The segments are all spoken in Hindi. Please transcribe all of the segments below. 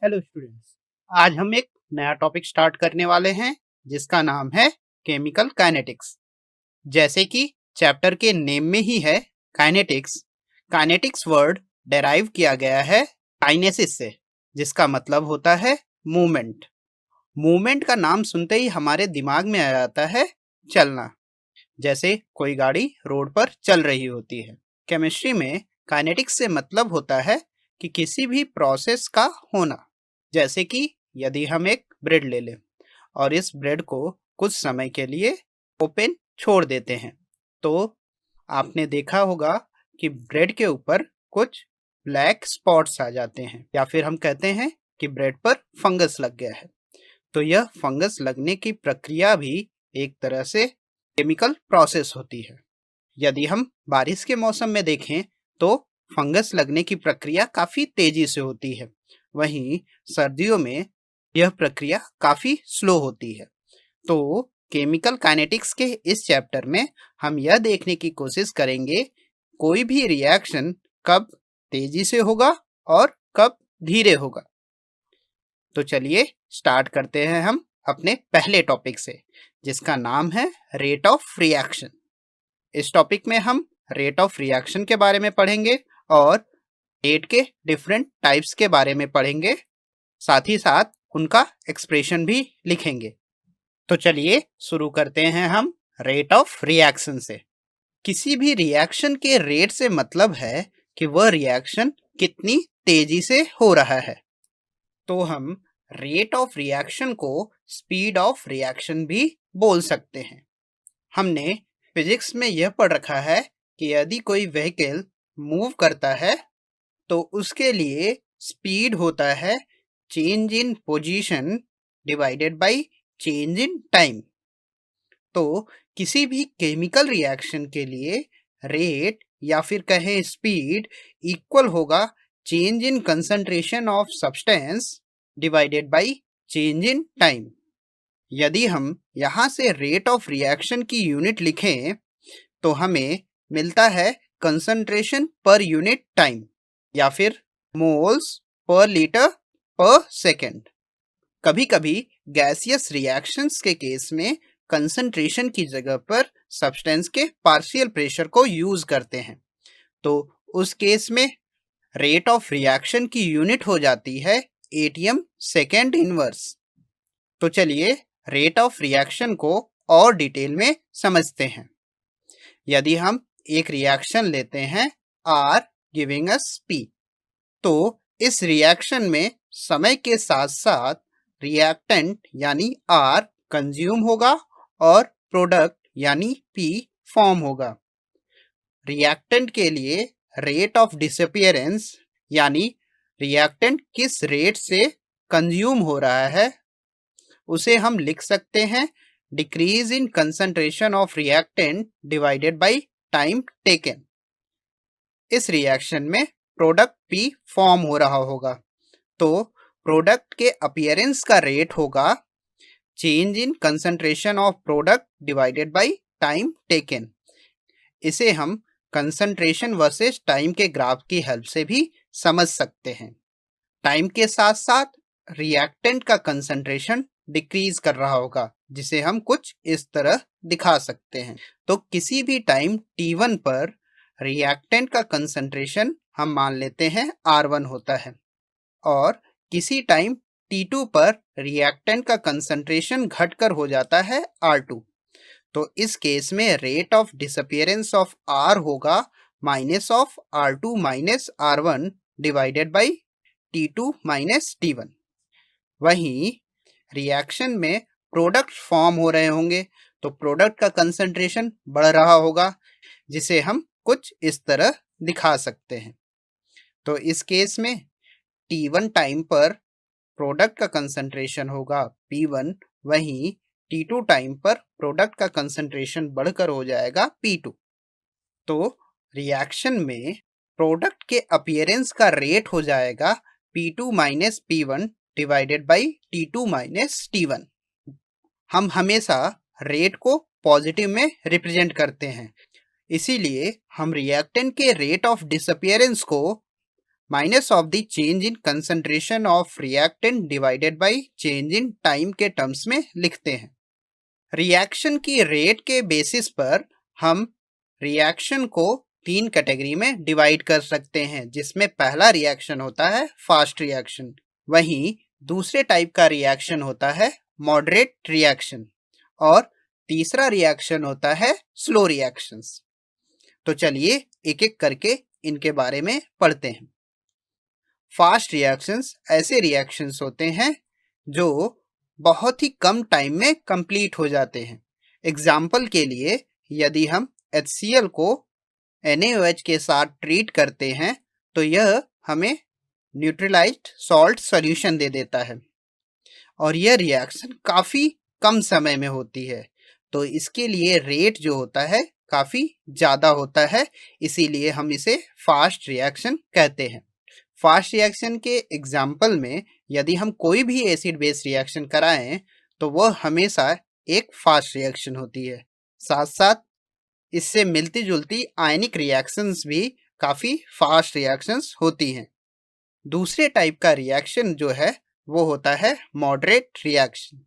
Hello students. आज हम एक नया टॉपिक स्टार्ट करने वाले हैं जिसका नाम है केमिकल काइनेटिक्स। जैसे कि चैप्टर के नेम में ही है काइनेटिक्स। काइनेटिक्स वर्ड डेराइव किया गया है काइनेसिस से, जिसका मतलब होता है मूवमेंट। मूवमेंट का नाम सुनते ही हमारे दिमाग में आ जाता है चलना, जैसे कोई गाड़ी रोड पर चल रही होती है। केमिस्ट्री में काइनेटिक्स से मतलब होता है कि किसी भी प्रोसेस का होना। जैसे कि यदि हम एक ब्रेड ले लें और इस ब्रेड को कुछ समय के लिए ओपन छोड़ देते हैं, तो आपने देखा होगा कि ब्रेड के ऊपर कुछ ब्लैक स्पॉट्स आ जाते हैं, या फिर हम कहते हैं कि ब्रेड पर फंगस लग गया है। तो यह फंगस लगने की प्रक्रिया भी एक तरह से केमिकल प्रोसेस होती है। यदि हम बारिश के मौसम में देखें तो फंगस लगने की प्रक्रिया काफी तेजी से होती है, वहीं सर्दियों में यह प्रक्रिया काफी स्लो होती है। तो केमिकल काइनेटिक्स के इस चैप्टर में हम यह देखने की कोशिश करेंगे कोई भी रिएक्शन कब तेजी से होगा और कब धीरे होगा। तो चलिए स्टार्ट करते हैं हम अपने पहले टॉपिक से, जिसका नाम है रेट ऑफ रिएक्शन। इस टॉपिक में हम रेट ऑफ रिएक्शन के बारे में पढ़ेंगे और रेट के डिफरेंट टाइप्स के बारे में पढ़ेंगे, साथ ही साथ उनका एक्सप्रेशन भी लिखेंगे। तो चलिए शुरू करते हैं हम रेट ऑफ रिएक्शन से। किसी भी रिएक्शन के रेट से मतलब है कि वह रिएक्शन कितनी तेजी से हो रहा है। तो हम रेट ऑफ रिएक्शन को स्पीड ऑफ रिएक्शन भी बोल सकते हैं। हमने फिजिक्स में यह पढ़ रखा है कि यदि कोई व्हीकल मूव करता है तो उसके लिए स्पीड होता है change in position divided by change in time. तो किसी भी केमिकल रिएक्शन के लिए रेट या फिर कहें स्पीड इक्वल होगा change in concentration of substance divided by change in time. यदि हम यहाँ से रेट ऑफ रिएक्शन की यूनिट लिखें तो हमें मिलता है कंसंट्रेशन पर यूनिट टाइम या फिर मोल्स पर लीटर पर सेकेंड। कभी कभी गैसियस रिएक्शंस के केस में कंसंट्रेशन की जगह पर सब्सटेंस के पार्शियल प्रेशर को यूज करते हैं, तो उस केस में रेट ऑफ रिएक्शन की यूनिट हो जाती है एटीएम सेकेंड इनवर्स। तो चलिए रेट ऑफ रिएक्शन को और डिटेल में समझते हैं। यदि हम एक रिएक्शन लेते हैं R गिविंग अस P, तो इस रिएक्शन में समय के साथ साथ रिएक्टेंट यानी R कंज्यूम होगा और प्रोडक्ट यानी P फॉर्म होगा। रिएक्टेंट के लिए रेट ऑफ डिसअपीयरेंस यानी रिएक्टेंट किस रेट से कंज्यूम हो रहा है, उसे हम लिख सकते हैं decrease in concentration of reactant divided by time taken. इस रिएक्शन में प्रोडक्ट P फॉर्म हो रहा होगा, तो प्रोडक्ट के अपीयरेंस का रेट होगा change in concentration of product divided by time taken. इसे हम कंसंट्रेशन वर्सेस टाइम के ग्राफ की हेल्प से भी समझ सकते हैं। टाइम के साथ साथ रिएक्टेंट का कंसंट्रेशन डिक्रीज कर रहा होगा, जिसे हम कुछ इस तरह दिखा सकते हैं। तो किसी भी टाइम t1 पर रिएक्टेंट का कंसंट्रेशन हम मान लेते हैं R1 होता है, और किसी टाइम t2 पर रिएक्टेंट का कंसंट्रेशन घटकर हो जाता है R2। तो इस केस में rate of disappearance of R होगा minus of R2 minus R1 divided by T2 minus T1। वहीं रिएक्शन में प्रोडक्ट फॉर्म हो रहे होंगे, तो प्रोडक्ट का कंसंट्रेशन बढ़ रहा होगा, जिसे हम कुछ इस तरह दिखा सकते हैं। तो इस केस में T1 टाइम पर प्रोडक्ट का कंसंट्रेशन होगा P1, वहीं T2 टाइम पर प्रोडक्ट का कंसंट्रेशन बढ़कर हो जाएगा P2। तो रिएक्शन में प्रोडक्ट के अपीयरेंस का रेट हो जाएगा P2 minus P1 divided by T2 minus T1। हम हमेशा रेट को पॉजिटिव में रिप्रेजेंट करते हैं, इसीलिए हम रिएक्टेंट के रेट ऑफ डिसअपीयरेंस को minus of the change in concentration of reactant divided by change in time के टर्म्स में लिखते हैं। रिएक्शन की रेट के बेसिस पर हम रिएक्शन को 3 कैटेगरी में डिवाइड कर सकते हैं, जिसमें पहला रिएक्शन होता है फास्ट रिएक्शन, वहीं दूसरे टाइप का रिएक्शन होता है मॉडरेट रिएक्शन और तीसरा रिएक्शन होता है स्लो रिएक्शंस। तो चलिए एक एक करके इनके बारे में पढ़ते हैं। फास्ट रिएक्शंस ऐसे रिएक्शंस होते हैं जो बहुत ही कम टाइम में कंप्लीट हो जाते हैं। एग्जाम्पल के लिए यदि हम HCl को NaOH के साथ ट्रीट करते हैं तो यह हमें न्यूट्रलाइज्ड सॉल्ट सॉल्यूशन दे देता है और यह रिएक्शन काफ़ी कम समय में होती है, तो इसके लिए रेट जो होता है काफ़ी ज़्यादा होता है, इसीलिए हम इसे फास्ट रिएक्शन कहते हैं। फास्ट रिएक्शन के एग्जाम्पल में यदि हम कोई भी एसिड बेस रिएक्शन कराएं तो वह हमेशा एक फास्ट रिएक्शन होती है। साथ साथ इससे मिलती जुलती आयनिक रिएक्शंस भी काफ़ी फास्ट रिएक्शंस होती हैं। दूसरे टाइप का रिएक्शन जो है वो होता है मॉडरेट रिएक्शन।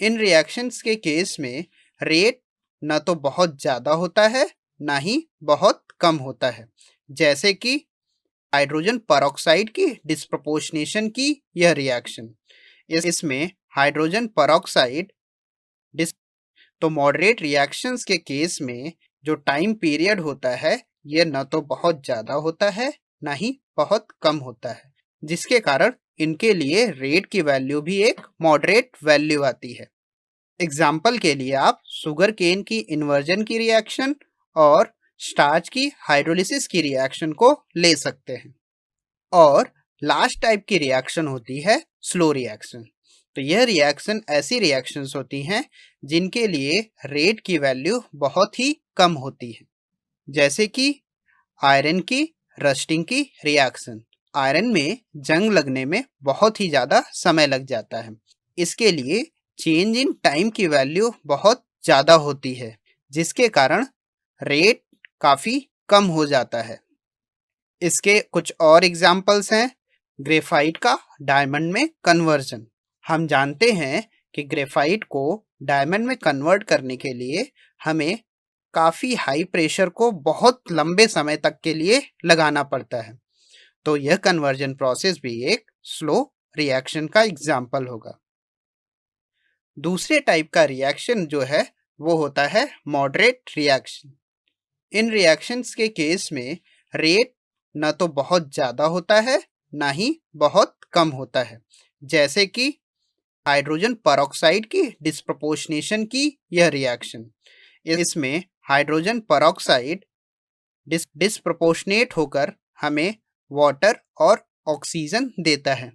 इन रिएक्शंस के केस में रेट न तो बहुत ज़्यादा होता है ना ही बहुत कम होता है, जैसे कि हाइड्रोजन परऑक्साइड की डिस्प्रपोर्शनेशन की यह रिएक्शन। इसमें हाइड्रोजन परऑक्साइड तो मॉडरेट रिएक्शंस के केस में जो टाइम पीरियड होता है यह न तो बहुत ज़्यादा होता है ना ही बहुत कम होता है, जिसके कारण इनके लिए रेट की वैल्यू भी एक मॉडरेट वैल्यू आती है। एग्जाम्पल के लिए आप शुगर केन की इन्वर्जन की रिएक्शन और स्टार्च की हाइड्रोलिसिस की रिएक्शन को ले सकते हैं। और लास्ट टाइप की रिएक्शन होती है स्लो रिएक्शन। तो यह रिएक्शन ऐसी रिएक्शंस होती हैं जिनके लिए रेट की वैल्यू बहुत ही कम होती है, जैसे कि आयरन की रस्टिंग की रिएक्शन। आयरन में जंग लगने में बहुत ही ज़्यादा समय लग जाता है, इसके लिए चेंज इन टाइम की वैल्यू बहुत ज़्यादा होती है, जिसके कारण रेट काफ़ी कम हो जाता है। इसके कुछ और एग्जाम्पल्स हैं। ग्रेफाइट का डायमंड में कन्वर्जन। हम जानते हैं कि ग्रेफाइट को डायमंड में कन्वर्ट करने के लिए हमें काफ़ी हाई प्रेशर को बहुत लंबे समय तक के लिए लगाना पड़ता है, तो यह कन्वर्जन प्रोसेस भी एक स्लो रिएक्शन का एग्जाम्पल होगा। दूसरे टाइप का रिएक्शन जो है वो होता है मॉडरेट रिएक्शन। इन रिएक्शंस के केस में रेट न तो बहुत ज़्यादा होता है ना ही बहुत कम होता है, जैसे कि हाइड्रोजन परऑक्साइड की डिस्प्रपोर्शनेशन की यह रिएक्शन। इसमें हाइड्रोजन परऑक्साइड डिस्प्रपोर्शनेट होकर हमें वाटर और ऑक्सीजन देता है,